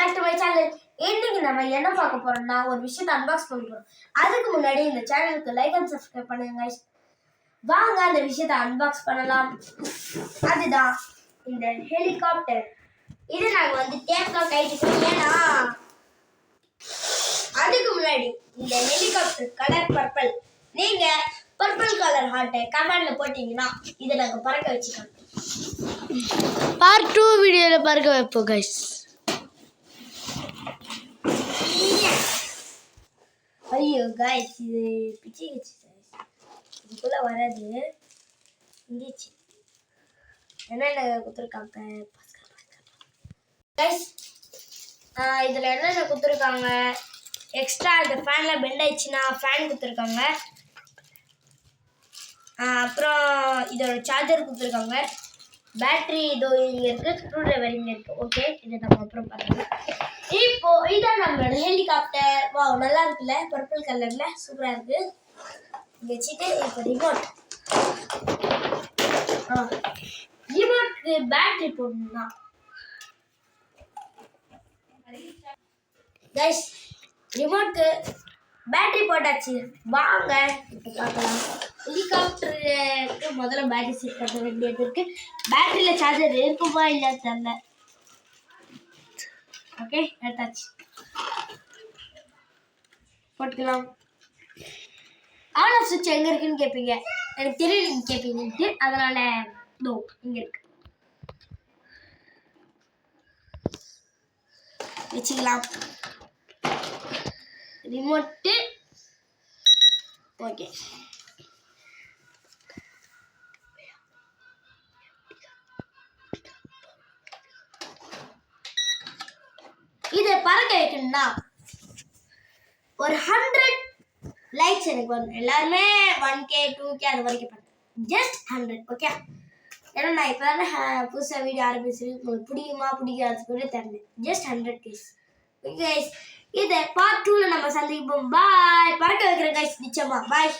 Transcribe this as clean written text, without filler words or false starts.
Back to my channel. இன்னைக்கு நம்ம என்ன பார்க்க போறோம்னா ஒரு விஷயத்தை அன்பாக்ஸ் பண்ண போறோம். அதுக்கு முன்னாடி இந்த சேனலுக்கு லைக் அண்ட் சப்ஸ்கிரைப் பண்ணுங்க गाइस. வாங்க அந்த விஷயத்தை அன்பாக்ஸ் பண்ணலாம். அதுதான் இந்த ஹெலிகாப்டர். இது நாங்க டேப்ல கைட்டிட்டோம். ஏன்னா அதுக்கு முன்னாடி இந்த ஹெலிகாப்டர் கலர் பர்பிள். நீங்க பர்பிள் கலர் ஹார்ட்டை கமெண்ட்ல போட்டீங்கன்னா இதை நாங்க பறக்க வச்சுக்கலாம். பார்ட் 2 வீடியோல பறக்க வைப்போம் गाइस. ஐயோ गाइस, இது பிச்சி கிச்சி இதுக்குள்ள வராது. இங்கேச்சு என்னென்ன கொடுத்துருக்காங்க गाइस. இதுல என்னென்ன கொடுத்துருக்காங்க, எக்ஸ்ட்ரா இந்த ஃபேன்ல பெண்ட் ஆயிடுச்சுன்னா ஃபேன் கொடுத்துருக்காங்க. அப்புறம் இதோட சார்ஜர் கொடுத்துருக்காங்க. பேட்டரி இதோ இங்கே இருக்குது, ஸ்க்ரூ டிரைவர் இங்கே இருக்குது. ஓகே, இதை நம்ம அப்புறம் பார்க்கலாம். இப்போ இதான் நம்மளோட ஹெலிகாப்டர். வா, நல்லா இருக்குல்ல, பர்பிள் கலரில் சூப்பராக இருக்குது. இங்கே வச்சுட்டு இப்போ ரிமோட்க்கு பேட்டரி போடணும்னா கைஸ், ரிமோட்க்கு பேட்டரி போட்டாச்சு. வாங்க இப்போ பார்க்கலாம். ஹெலிகாப்டருக்கு முதல்ல பேட்டரி செட் பண்ண வேண்டியது இருக்கு. பேட்டரியில் சார்ஜர் இருக்குமா இல்லைன்னு தெரியல. ஓகே, எடுத்தாச்சு, போட்டுக்கலாம். ஆன் ஆஃப் சுவிட்ச் எங்கே இருக்குன்னு கேட்பீங்க. எனக்கு தெரியல கேட்பீங்கன்ட்டு, அதனால இதோ இங்கே இருக்கு, வச்சுக்கலாம். Remote okay. இதை பறக்க வைக்கணும்னா ஒரு 100 லைக்ஸ் எனக்கு வரும். எல்லாருமே 1K 2K அது வரைக்கும் பண்ணுறேன். ஜஸ்ட் 100. ஓகே, ஏன்னா நான் இப்போ தானே புதுசாக வீடியோ ஆரம்பிச்சிருக்கு. உங்களுக்கு பிடிக்குமா பிடிக்காது கூட தெரியல. Just 100 case. ஓகே கைஸ், இதை பார்ட் 2ல நம்ம சந்திப்போம். பாய். பறக்க வைக்கிறேன் கைஸ், நிச்சயமா. பாய்.